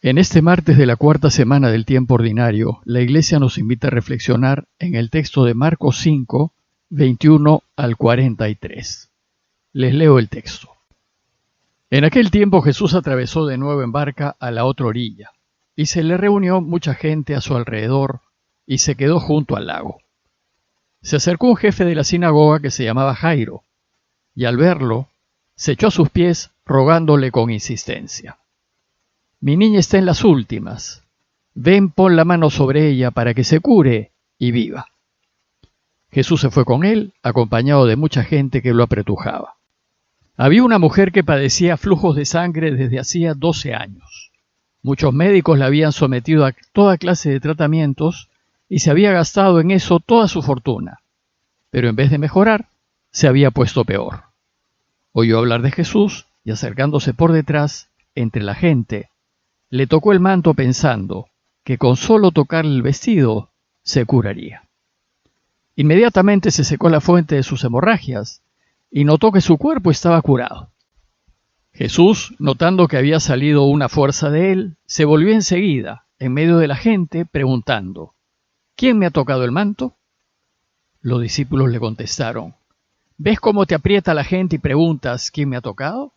En este martes de la cuarta semana del tiempo ordinario, la Iglesia nos invita a reflexionar en el texto de Marcos 5, 21 al 43. Les leo el texto. En aquel tiempo Jesús atravesó de nuevo en barca a la otra orilla, y se le reunió mucha gente a su alrededor, y se quedó junto al lago. Se acercó un jefe de la sinagoga que se llamaba Jairo, y al verlo, se echó a sus pies rogándole con insistencia. Mi niña está en las últimas. Ven, pon la mano sobre ella para que se cure y viva. Jesús se fue con él, acompañado de mucha gente que lo apretujaba. Había una mujer que padecía flujos de sangre desde hacía 12 años. Muchos médicos la habían sometido a toda clase de tratamientos y se había gastado en eso toda su fortuna. Pero en vez de mejorar, se había puesto peor. Oyó hablar de Jesús y acercándose por detrás, entre la gente, le tocó el manto pensando que con solo tocarle el vestido se curaría. Inmediatamente se secó la fuente de sus hemorragias y notó que su cuerpo estaba curado. Jesús, notando que había salido una fuerza de él, se volvió enseguida, en medio de la gente, preguntando: ¿Quién me ha tocado el manto? Los discípulos le contestaron: ¿Ves cómo te aprieta la gente y preguntas quién me ha tocado?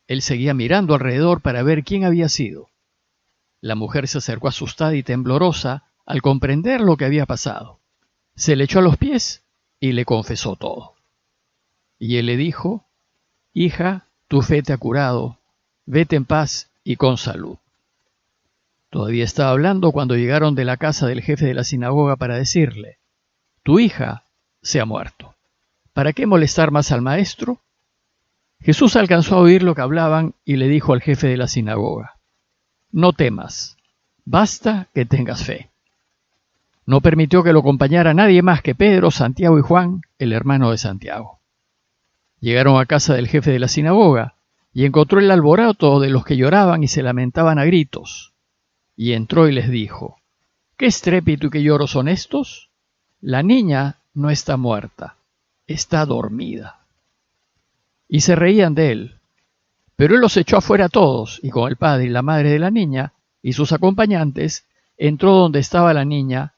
Él seguía mirando alrededor para ver quién había sido. La mujer se acercó asustada y temblorosa al comprender lo que había pasado. Se le echó a los pies y le confesó todo. Y él le dijo: Hija, tu fe te ha curado, vete en paz y con salud. Todavía estaba hablando cuando llegaron de la casa del jefe de la sinagoga para decirle: Tu hija se ha muerto. ¿Para qué molestar más al maestro? Jesús alcanzó a oír lo que hablaban y le dijo al jefe de la sinagoga: No temas, basta que tengas fe. No permitió que lo acompañara nadie más que Pedro, Santiago y Juan, el hermano de Santiago. Llegaron a casa del jefe de la sinagoga y encontró el alboroto de los que lloraban y se lamentaban a gritos. Y entró y les dijo: ¿Qué estrépito y qué lloro son estos? La niña no está muerta, está dormida. Y se reían de él. Pero él los echó afuera a todos, y con el padre y la madre de la niña y sus acompañantes, entró donde estaba la niña,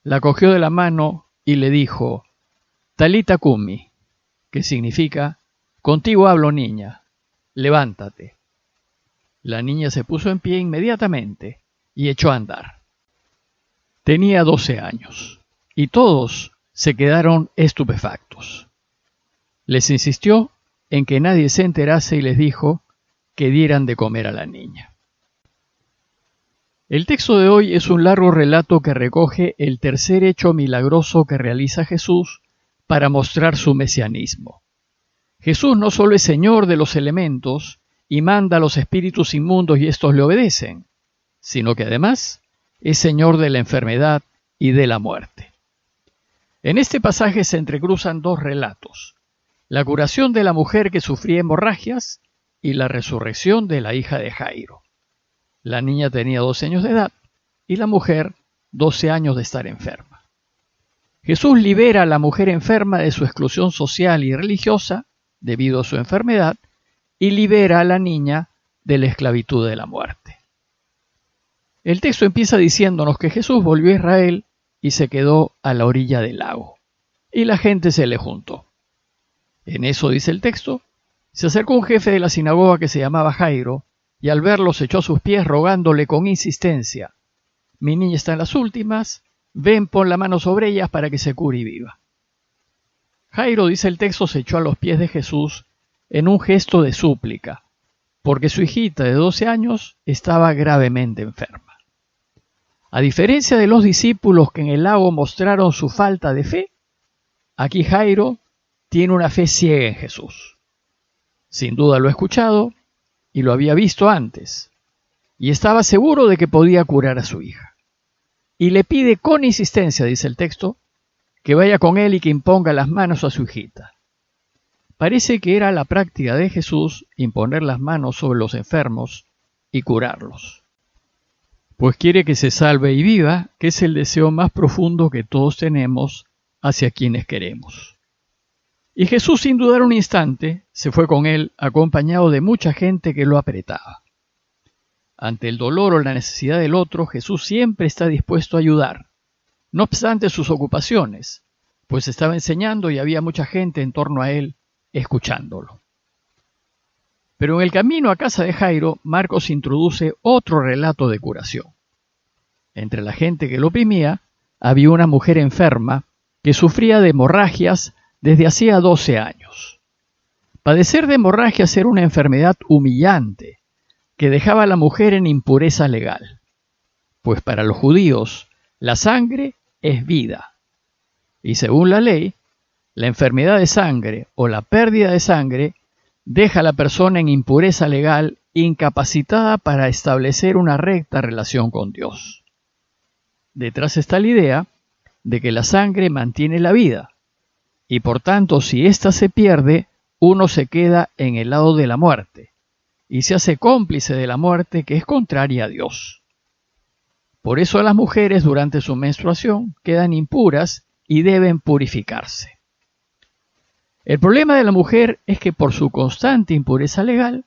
la cogió de la mano y le dijo: Talita cumi, que significa: Contigo hablo, niña, levántate. La niña se puso en pie inmediatamente y echó a andar. Tenía 12 años, y todos se quedaron estupefactos. Les insistió en que nadie se enterase y les dijo que dieran de comer a la niña. El texto de hoy es un largo relato que recoge el tercer hecho milagroso que realiza Jesús para mostrar su mesianismo. Jesús no solo es Señor de los elementos y manda a los espíritus inmundos y estos le obedecen, sino que además es Señor de la enfermedad y de la muerte. En este pasaje se entrecruzan dos relatos: la curación de la mujer que sufría hemorragias y la resurrección de la hija de Jairo. La niña tenía 12 años de edad y la mujer 12 años de estar enferma. Jesús libera a la mujer enferma de su exclusión social y religiosa debido a su enfermedad y libera a la niña de la esclavitud de la muerte. El texto empieza diciéndonos que Jesús volvió a Israel y se quedó a la orilla del lago, y la gente se le juntó. En eso, dice el texto, se acercó un jefe de la sinagoga que se llamaba Jairo, y al verlo se echó a sus pies rogándole con insistencia: Mi niña está en las últimas, ven, pon la mano sobre ellas para que se cure y viva. Jairo, dice el texto, se echó a los pies de Jesús en un gesto de súplica, porque su hijita de 12 años estaba gravemente enferma. A diferencia de los discípulos que en el lago mostraron su falta de fe, aquí Jairo tiene una fe ciega en Jesús. Sin duda lo ha escuchado y lo había visto antes, y estaba seguro de que podía curar a su hija. Y le pide con insistencia, dice el texto, que vaya con él y que imponga las manos a su hijita. Parece que era la práctica de Jesús imponer las manos sobre los enfermos y curarlos. Pues quiere que se salve y viva, que es el deseo más profundo que todos tenemos hacia quienes queremos. Y Jesús, sin dudar un instante, se fue con él acompañado de mucha gente que lo apretaba. Ante el dolor o la necesidad del otro, Jesús siempre está dispuesto a ayudar, no obstante sus ocupaciones, pues estaba enseñando y había mucha gente en torno a él escuchándolo. Pero en el camino a casa de Jairo, Marcos introduce otro relato de curación. Entre la gente que lo oprimía, había una mujer enferma que sufría de hemorragias desde hacía 12 años. Padecer de hemorragias era una enfermedad humillante que dejaba a la mujer en impureza legal, pues para los judíos la sangre es vida, y según la ley, la enfermedad de sangre o la pérdida de sangre deja a la persona en impureza legal, incapacitada para establecer una recta relación con Dios. Detrás está la idea de que la sangre mantiene la vida, y por tanto si ésta se pierde, uno se queda en el lado de la muerte, y se hace cómplice de la muerte que es contraria a Dios. Por eso las mujeres durante su menstruación quedan impuras y deben purificarse. El problema de la mujer es que por su constante impureza legal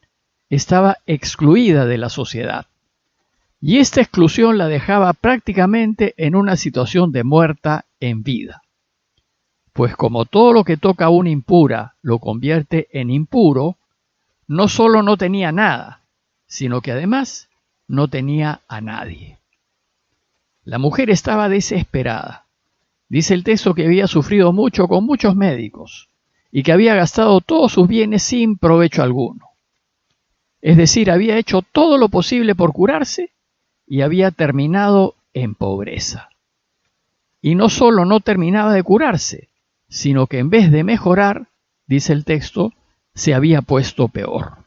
estaba excluida de la sociedad, y esta exclusión la dejaba prácticamente en una situación de muerta en vida. Pues como todo lo que toca a una impura lo convierte en impuro, no solo no tenía nada, sino que además no tenía a nadie. La mujer estaba desesperada. Dice el texto que había sufrido mucho con muchos médicos y que había gastado todos sus bienes sin provecho alguno. Es decir, había hecho todo lo posible por curarse y había terminado en pobreza. Y no solo no terminaba de curarse, sino que en vez de mejorar, dice el texto, se había puesto peor.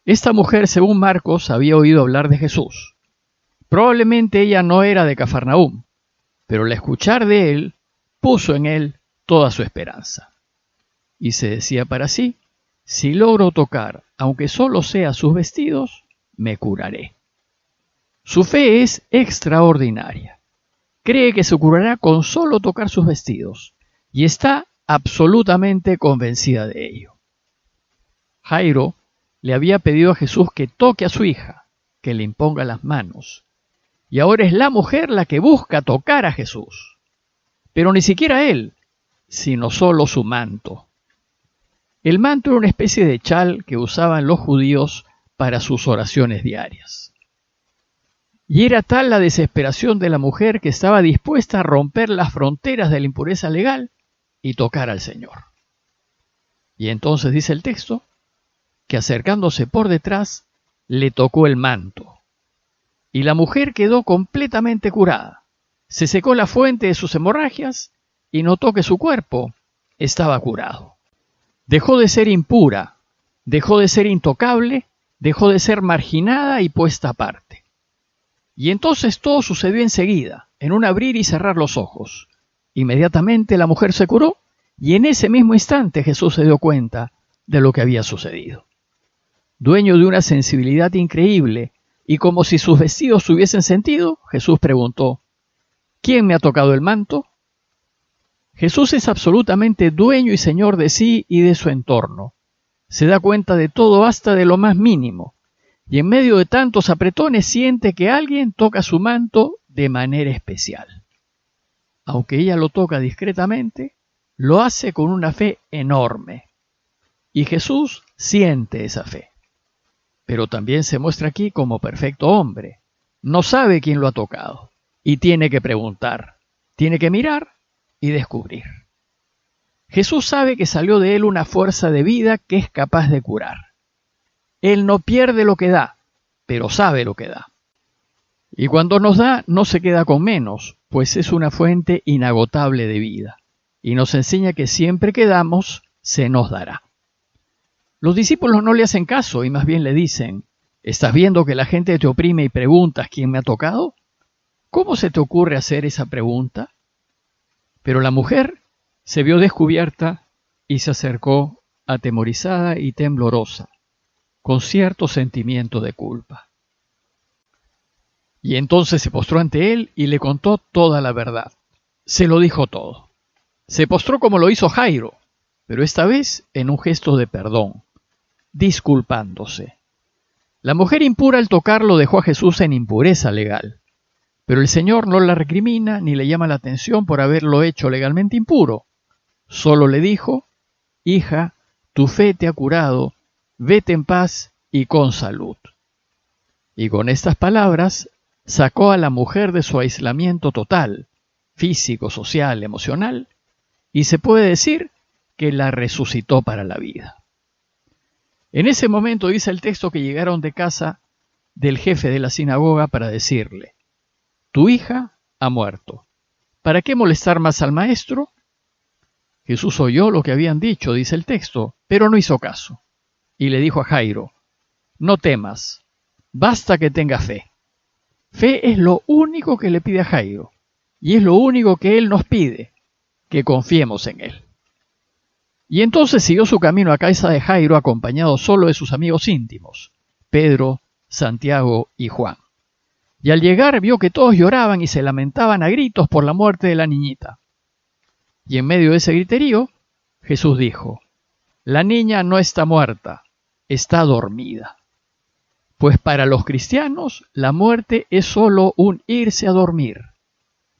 Esta mujer, según Marcos, había oído hablar de Jesús. Probablemente ella no era de Cafarnaúm, pero al escuchar de él, puso en él toda su esperanza. Y se decía para sí, si logro tocar, aunque solo sea sus vestidos, me curaré. Su fe es extraordinaria. Cree que se curará con solo tocar sus vestidos, y está absolutamente convencida de ello. Jairo le había pedido a Jesús que toque a su hija, que le imponga las manos, y ahora es la mujer la que busca tocar a Jesús. Pero ni siquiera él, sino solo su manto. El manto era una especie de chal que usaban los judíos para sus oraciones diarias. Y era tal la desesperación de la mujer que estaba dispuesta a romper las fronteras de la impureza legal y tocar al Señor. Y entonces dice el texto que acercándose por detrás le tocó el manto. Y la mujer quedó completamente curada. Se secó la fuente de sus hemorragias y notó que su cuerpo estaba curado. Dejó de ser impura, dejó de ser intocable, dejó de ser marginada y puesta aparte. Y entonces todo sucedió enseguida, en un abrir y cerrar los ojos. Inmediatamente la mujer se curó y en ese mismo instante Jesús se dio cuenta de lo que había sucedido. Dueño de una sensibilidad increíble y como si sus vestidos tuviesen sentido, Jesús preguntó, ¿quién me ha tocado el manto? Jesús es absolutamente dueño y señor de sí y de su entorno. Se da cuenta de todo hasta de lo más mínimo y en medio de tantos apretones siente que alguien toca su manto de manera especial. Aunque ella lo toca discretamente, lo hace con una fe enorme. Y Jesús siente esa fe. Pero también se muestra aquí como perfecto hombre. No sabe quién lo ha tocado y tiene que preguntar, tiene que mirar y descubrir. Jesús sabe que salió de él una fuerza de vida que es capaz de curar. Él no pierde lo que da, pero sabe lo que da. Y cuando nos da, no se queda con menos, pues es una fuente inagotable de vida. Y nos enseña que siempre que damos, se nos dará. Los discípulos no le hacen caso y más bien le dicen, ¿estás viendo que la gente te oprime y preguntas quién me ha tocado? ¿Cómo se te ocurre hacer esa pregunta? Pero la mujer se vio descubierta y se acercó atemorizada y temblorosa, con cierto sentimiento de culpa. Y entonces se postró ante él y le contó toda la verdad. Se lo dijo todo. Se postró como lo hizo Jairo, pero esta vez en un gesto de perdón, disculpándose. La mujer impura al tocarlo dejó a Jesús en impureza legal, pero el Señor no la recrimina ni le llama la atención por haberlo hecho legalmente impuro. Solo le dijo: hija, tu fe te ha curado, vete en paz y con salud. Y con estas palabras sacó a la mujer de su aislamiento total, físico, social, emocional, y se puede decir que la resucitó para la vida. En ese momento dice el texto que llegaron de casa del jefe de la sinagoga para decirle: tu hija ha muerto. ¿Para qué molestar más al maestro? Jesús oyó lo que habían dicho, dice el texto, pero no hizo caso. Y le dijo a Jairo: no temas, basta que tenga fe. Fe es lo único que le pide a Jairo, y es lo único que él nos pide, que confiemos en él. Y entonces siguió su camino a casa de Jairo acompañado solo de sus amigos íntimos, Pedro, Santiago y Juan. Y al llegar vio que todos lloraban y se lamentaban a gritos por la muerte de la niñita. Y en medio de ese griterío, Jesús dijo: la niña no está muerta, está dormida. Pues para los cristianos la muerte es solo un irse a dormir,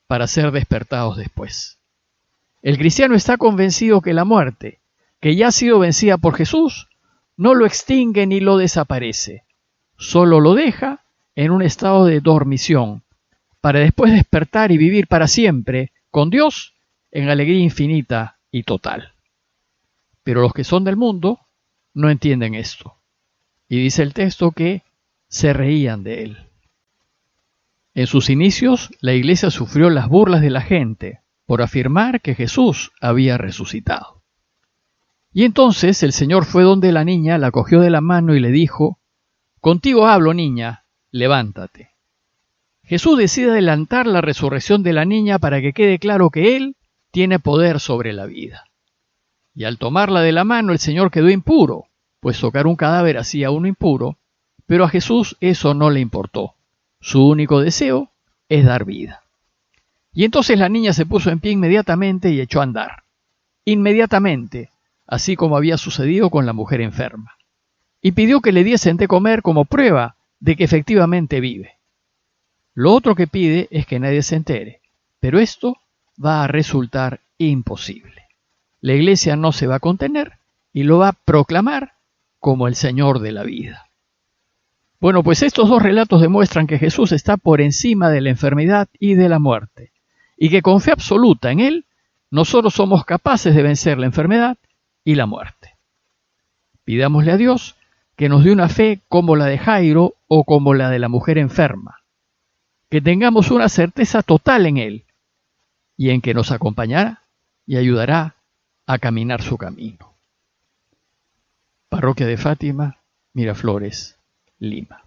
para ser despertados después. El cristiano está convencido que la muerte, que ya ha sido vencida por Jesús, no lo extingue ni lo desaparece, solo lo deja en un estado de dormición, para después despertar y vivir para siempre con Dios en alegría infinita y total. Pero los que son del mundo no entienden esto. Y dice el texto que se reían de él. En sus inicios, la iglesia sufrió las burlas de la gente por afirmar que Jesús había resucitado. Y entonces el Señor fue donde la niña, la cogió de la mano y le dijo: contigo hablo, niña, levántate. Jesús decide adelantar la resurrección de la niña para que quede claro que Él tiene poder sobre la vida. Y al tomarla de la mano, el Señor quedó impuro, pues tocar un cadáver hacía a uno impuro, pero a Jesús eso no le importó. Su único deseo es dar vida. Y entonces la niña se puso en pie inmediatamente y echó a andar. Inmediatamente, así como había sucedido con la mujer enferma. Y pidió que le diesen de comer como prueba de que efectivamente vive. Lo otro que pide es que nadie se entere, pero esto va a resultar imposible. La iglesia no se va a contener y lo va a proclamar como el Señor de la vida. Bueno, pues estos dos relatos demuestran que Jesús está por encima de la enfermedad y de la muerte, y que con fe absoluta en Él, nosotros somos capaces de vencer la enfermedad y la muerte. Pidámosle a Dios que nos dé una fe como la de Jairo o como la de la mujer enferma, que tengamos una certeza total en Él y en que nos acompañará y ayudará a caminar su camino. Parroquia de Fátima, Miraflores, Lima.